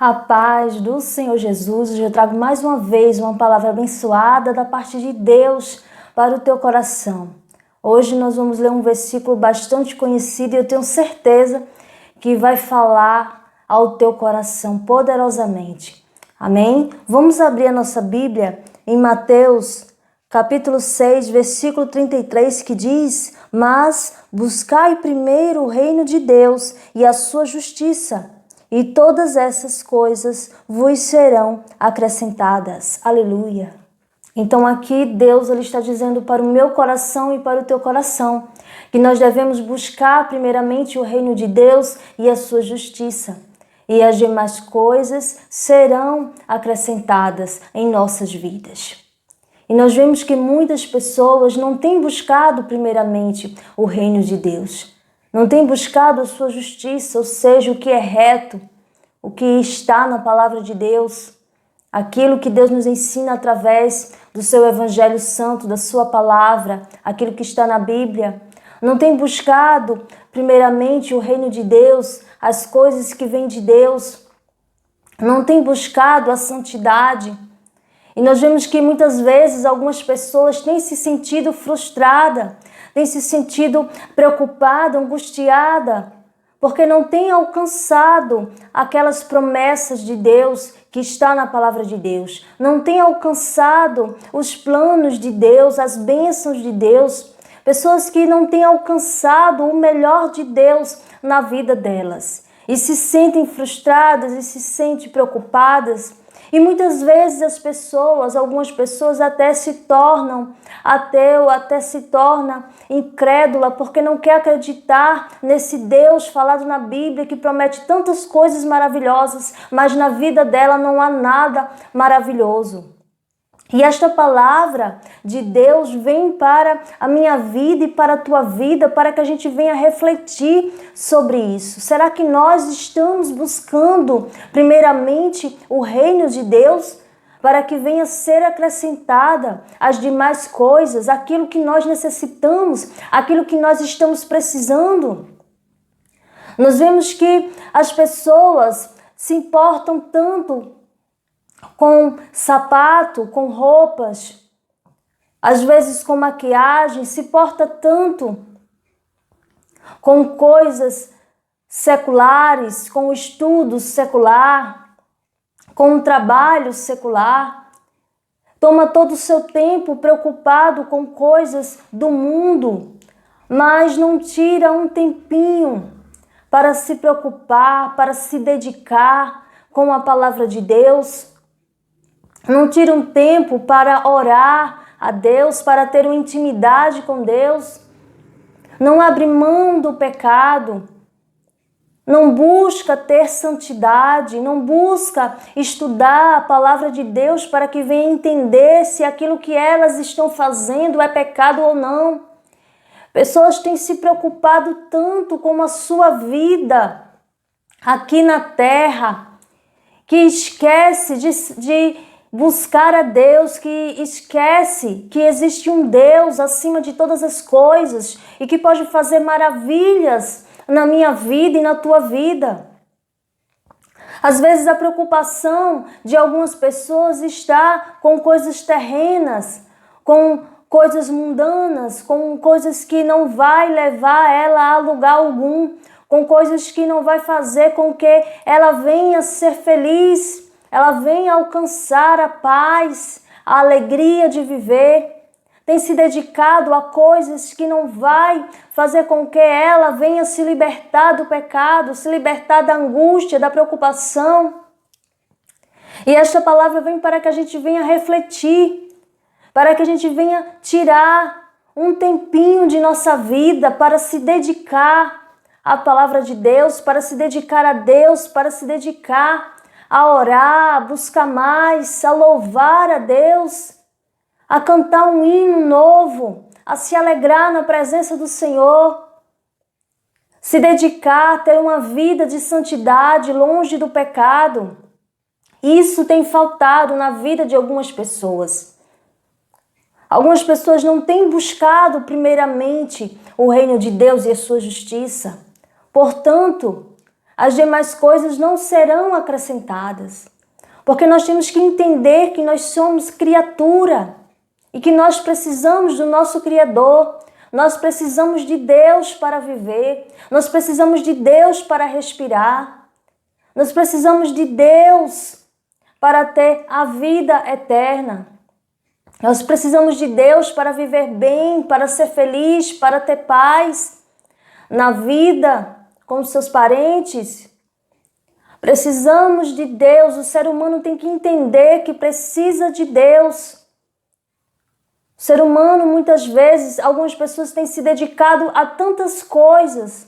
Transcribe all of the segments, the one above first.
A paz do Senhor Jesus. Hoje eu trago mais uma vez uma palavra abençoada da parte de Deus para o teu coração. Hoje nós vamos ler um versículo bastante conhecido e eu tenho certeza que vai falar ao teu coração poderosamente. Amém? Vamos abrir a nossa Bíblia em Mateus capítulo 6, versículo 33, que diz: "Mas buscai primeiro o reino de Deus e a sua justiça, e todas essas coisas vos serão acrescentadas." Aleluia. Então aqui Deus ele está dizendo para o meu coração e para o teu coração que nós devemos buscar primeiramente o reino de Deus e a sua justiça, e as demais coisas serão acrescentadas em nossas vidas. E nós vemos que muitas pessoas não têm buscado primeiramente o reino de Deus. Não têm buscado a sua justiça, ou seja, o que é reto, o que está na palavra de Deus, aquilo que Deus nos ensina através do seu Evangelho Santo, da sua palavra, aquilo que está na Bíblia. Não têm buscado primeiramente o reino de Deus, as coisas que vêm de Deus. Não têm buscado a santidade. E nós vemos que muitas vezes algumas pessoas têm se sentido frustradas, têm se sentido preocupada, angustiada, porque não têm alcançado aquelas promessas de Deus que está na palavra de Deus. Não têm alcançado os planos de Deus, as bênçãos de Deus. Pessoas que não têm alcançado o melhor de Deus na vida delas. E se sentem frustradas e se sentem preocupadas. E muitas vezes algumas pessoas até se tornam ateu, até se torna incrédula, porque não quer acreditar nesse Deus falado na Bíblia que promete tantas coisas maravilhosas, mas na vida dela não há nada maravilhoso. E esta palavra de Deus vem para a minha vida e para a tua vida, para que a gente venha refletir sobre isso. Será que nós estamos buscando primeiramente o reino de Deus, para que venha ser acrescentada as demais coisas, aquilo que nós necessitamos, aquilo que nós estamos precisando? Nós vemos que as pessoas se importam tanto com sapato, com roupas, às vezes com maquiagem, se porta tanto com coisas seculares, com o estudo secular, com o trabalho secular, toma todo o seu tempo preocupado com coisas do mundo, mas não tira um tempinho para se preocupar, para se dedicar com a palavra de Deus. Não tira um tempo para orar a Deus, para ter uma intimidade com Deus. Não abre mão do pecado. Não busca ter santidade. Não busca estudar a palavra de Deus para que venha entender se aquilo que elas estão fazendo é pecado ou não. Pessoas têm se preocupado tanto com a sua vida aqui na terra, que esquece de buscar a Deus, que esquece que existe um Deus acima de todas as coisas e que pode fazer maravilhas na minha vida e na tua vida. Às vezes a preocupação de algumas pessoas está com coisas terrenas, com coisas mundanas, com coisas que não vai levar ela a lugar algum, com coisas que não vai fazer com que ela venha ser feliz, ela venha alcançar a paz, a alegria de viver. Tem se dedicado a coisas que não vai fazer com que ela venha se libertar do pecado, se libertar da angústia, da preocupação. E esta palavra vem para que a gente venha refletir, para que a gente venha tirar um tempinho de nossa vida para se dedicar à palavra de Deus, para se dedicar a Deus, para se dedicar a orar, a buscar mais, a louvar a Deus, a cantar um hino novo, a se alegrar na presença do Senhor, se dedicar a ter uma vida de santidade longe do pecado. Isso tem faltado na vida de algumas pessoas. Algumas pessoas não têm buscado primeiramente o reino de Deus e a sua justiça. Portanto, as demais coisas não serão acrescentadas. Porque nós temos que entender que nós somos criatura e que nós precisamos do nosso Criador. Nós precisamos de Deus para viver. Nós precisamos de Deus para respirar. Nós precisamos de Deus para ter a vida eterna. Nós precisamos de Deus para viver bem, para ser feliz, para ter paz na vida, com os seus parentes. Precisamos de Deus. O ser humano tem que entender que precisa de Deus. O ser humano, muitas vezes, algumas pessoas têm se dedicado a tantas coisas,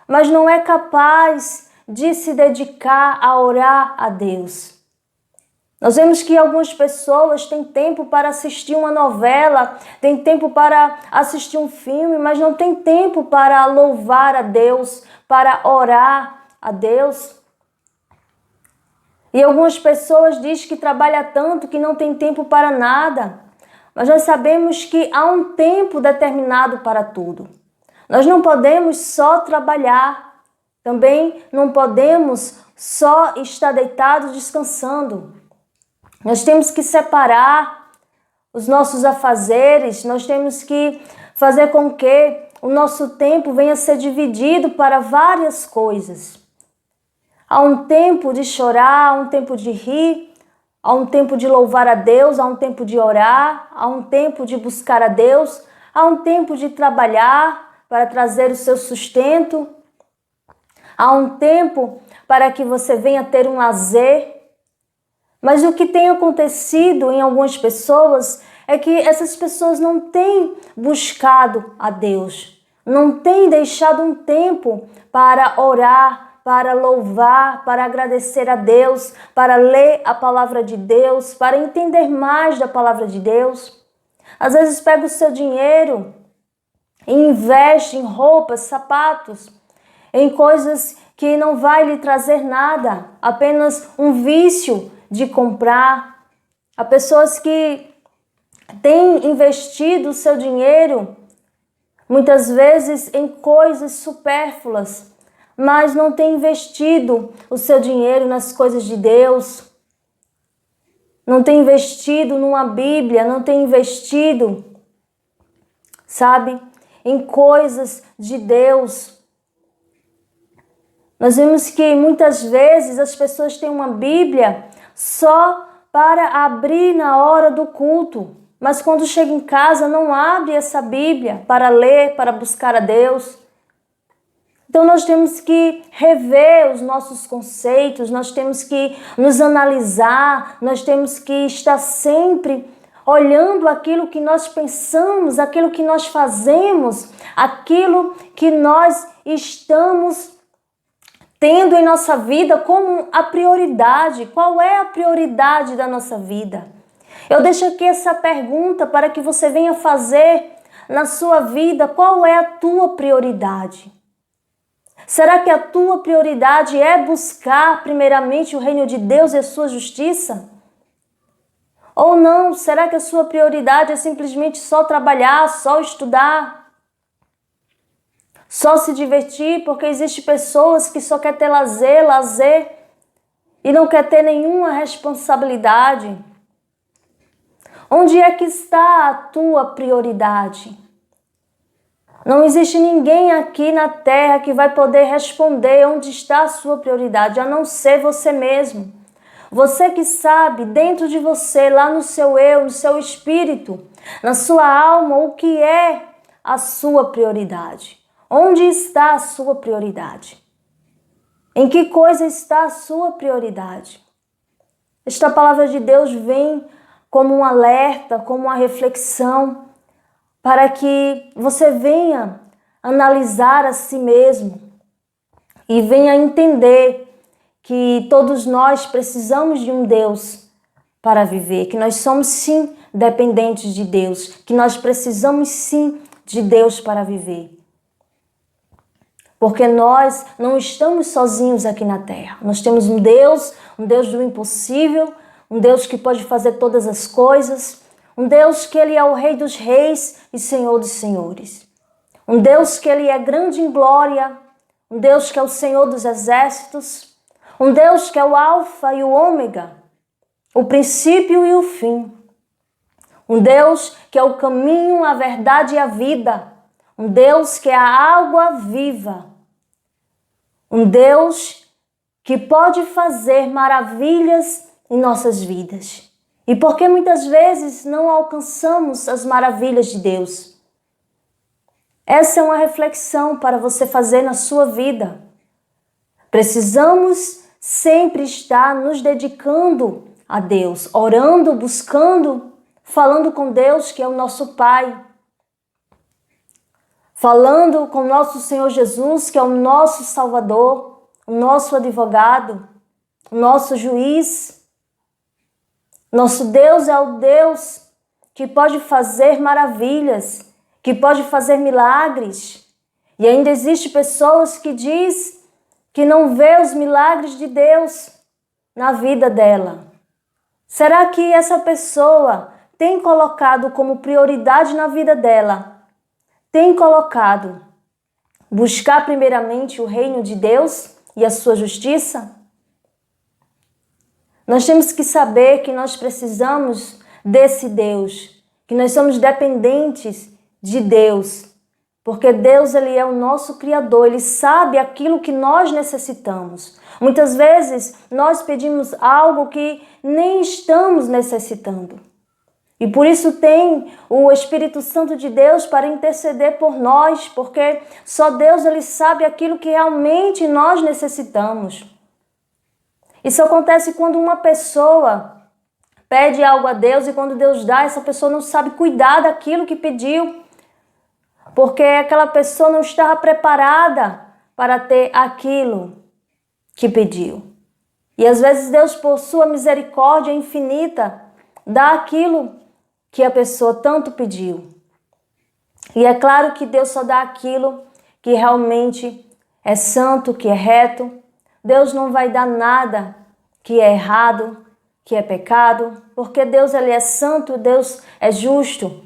mas não é capaz de se dedicar a orar a Deus. Nós vemos que algumas pessoas têm tempo para assistir uma novela, têm tempo para assistir um filme, mas não têm tempo para louvar a Deus, para orar a Deus. E algumas pessoas dizem que trabalha tanto que não tem tempo para nada. Mas nós sabemos que há um tempo determinado para tudo. Nós não podemos só trabalhar. Também não podemos só estar deitados descansando. Nós temos que separar os nossos afazeres. Nós temos que fazer com que o nosso tempo venha a ser dividido para várias coisas. Há um tempo de chorar, há um tempo de rir, há um tempo de louvar a Deus, há um tempo de orar, há um tempo de buscar a Deus, há um tempo de trabalhar para trazer o seu sustento, há um tempo para que você venha ter um lazer. Mas o que tem acontecido em algumas pessoas é que essas pessoas não têm buscado a Deus, não têm deixado um tempo para orar, para louvar, para agradecer a Deus, para ler a palavra de Deus, para entender mais da palavra de Deus. Às vezes pega o seu dinheiro e investe em roupas, sapatos, em coisas que não vai lhe trazer nada, apenas um vício de comprar. Há pessoas que têm investido o seu dinheiro, muitas vezes, em coisas supérfluas, mas não têm investido o seu dinheiro nas coisas de Deus, não tem investido numa Bíblia, não tem investido, sabe, em coisas de Deus. Nós vemos que muitas vezes as pessoas têm uma Bíblia só para abrir na hora do culto, mas quando chega em casa não abre essa Bíblia para ler, para buscar a Deus. Então nós temos que rever os nossos conceitos, nós temos que nos analisar, nós temos que estar sempre olhando aquilo que nós pensamos, aquilo que nós fazemos, aquilo que nós estamos tendo em nossa vida como a prioridade. Qual é a prioridade da nossa vida? Eu deixo aqui essa pergunta para que você venha fazer na sua vida. Qual é a tua prioridade? Será que a tua prioridade é buscar primeiramente o reino de Deus e a sua justiça? Ou não? Será que a sua prioridade é simplesmente só trabalhar, só estudar? Só se divertir? Porque existem pessoas que só querem ter lazer e não quer ter nenhuma responsabilidade. Onde é que está a tua prioridade? Não existe ninguém aqui na terra que vai poder responder onde está a sua prioridade, a não ser você mesmo. Você que sabe dentro de você, lá no seu eu, no seu espírito, na sua alma, o que é a sua prioridade. Onde está a sua prioridade? Em que coisa está a sua prioridade? Esta palavra de Deus vem como um alerta, como uma reflexão, para que você venha analisar a si mesmo e venha entender que todos nós precisamos de um Deus para viver, que nós somos sim dependentes de Deus, que nós precisamos sim de Deus para viver. Porque nós não estamos sozinhos aqui na terra. Nós temos um Deus do impossível, um Deus que pode fazer todas as coisas, um Deus que Ele é o Rei dos Reis e Senhor dos Senhores. Um Deus que Ele é grande em glória, um Deus que é o Senhor dos exércitos, um Deus que é o Alfa e o Ômega, o princípio e o fim. Um Deus que é o caminho, a verdade e a vida. Um Deus que é a água viva. Um Deus que pode fazer maravilhas em nossas vidas. E por que muitas vezes não alcançamos as maravilhas de Deus? Essa é uma reflexão para você fazer na sua vida. Precisamos sempre estar nos dedicando a Deus, orando, buscando, falando com Deus, que é o nosso Pai. Falando com o nosso Senhor Jesus, que é o nosso Salvador, o nosso advogado, o nosso juiz. Nosso Deus é o Deus que pode fazer maravilhas, que pode fazer milagres. E ainda existe pessoas que diz que não vê os milagres de Deus na vida dela. Será que essa pessoa tem colocado como prioridade na vida dela? Tem colocado buscar primeiramente o reino de Deus e a sua justiça? Nós temos que saber que nós precisamos desse Deus, que nós somos dependentes de Deus, porque Deus, Ele é o nosso Criador, Ele sabe aquilo que nós necessitamos. Muitas vezes nós pedimos algo que nem estamos necessitando. E por isso tem o Espírito Santo de Deus para interceder por nós, porque só Deus, Ele sabe aquilo que realmente nós necessitamos. Isso acontece quando uma pessoa pede algo a Deus e quando Deus dá, essa pessoa não sabe cuidar daquilo que pediu, porque aquela pessoa não estava preparada para ter aquilo que pediu. E às vezes Deus, por sua misericórdia infinita, dá aquilo que a pessoa tanto pediu. E é claro que Deus só dá aquilo que realmente é santo, que é reto. Deus não vai dar nada que é errado, que é pecado, porque Deus, Ele é santo, Deus é justo.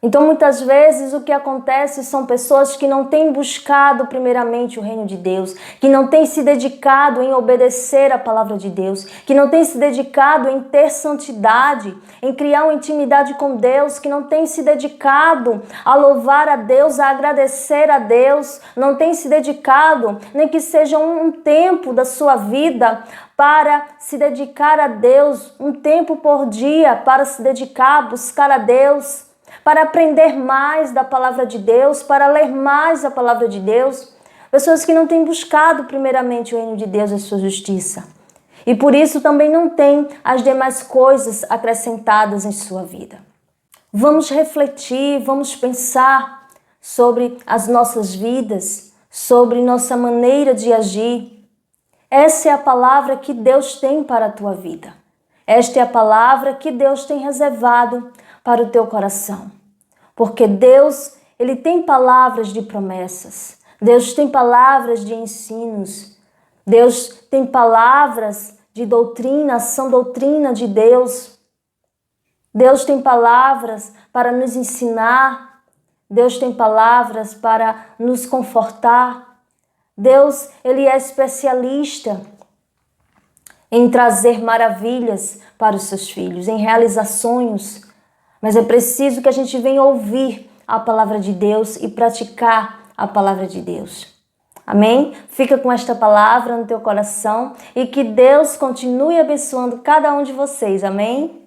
Então, muitas vezes, o que acontece são pessoas que não têm buscado primeiramente o reino de Deus, que não têm se dedicado em obedecer a palavra de Deus, que não têm se dedicado em ter santidade, em criar uma intimidade com Deus, que não têm se dedicado a louvar a Deus, a agradecer a Deus, não têm se dedicado, nem que seja um tempo da sua vida para se dedicar a Deus, um tempo por dia para se dedicar a buscar a Deus, para aprender mais da palavra de Deus, para ler mais a palavra de Deus. Pessoas que não têm buscado primeiramente o reino de Deus e a sua justiça. E por isso também não têm as demais coisas acrescentadas em sua vida. Vamos refletir, vamos pensar sobre as nossas vidas, sobre nossa maneira de agir. Essa é a palavra que Deus tem para a tua vida. Esta é a palavra que Deus tem reservado para o teu coração. Porque Deus, Ele tem palavras de promessas. Deus tem palavras de ensinos. Deus tem palavras de doutrina, são doutrina de Deus. Deus tem palavras para nos ensinar. Deus tem palavras para nos confortar. Deus, Ele é especialista em trazer maravilhas para os seus filhos, em realizar sonhos. Mas é preciso que a gente venha ouvir a palavra de Deus e praticar a palavra de Deus. Amém? Fica com esta palavra no teu coração e que Deus continue abençoando cada um de vocês. Amém?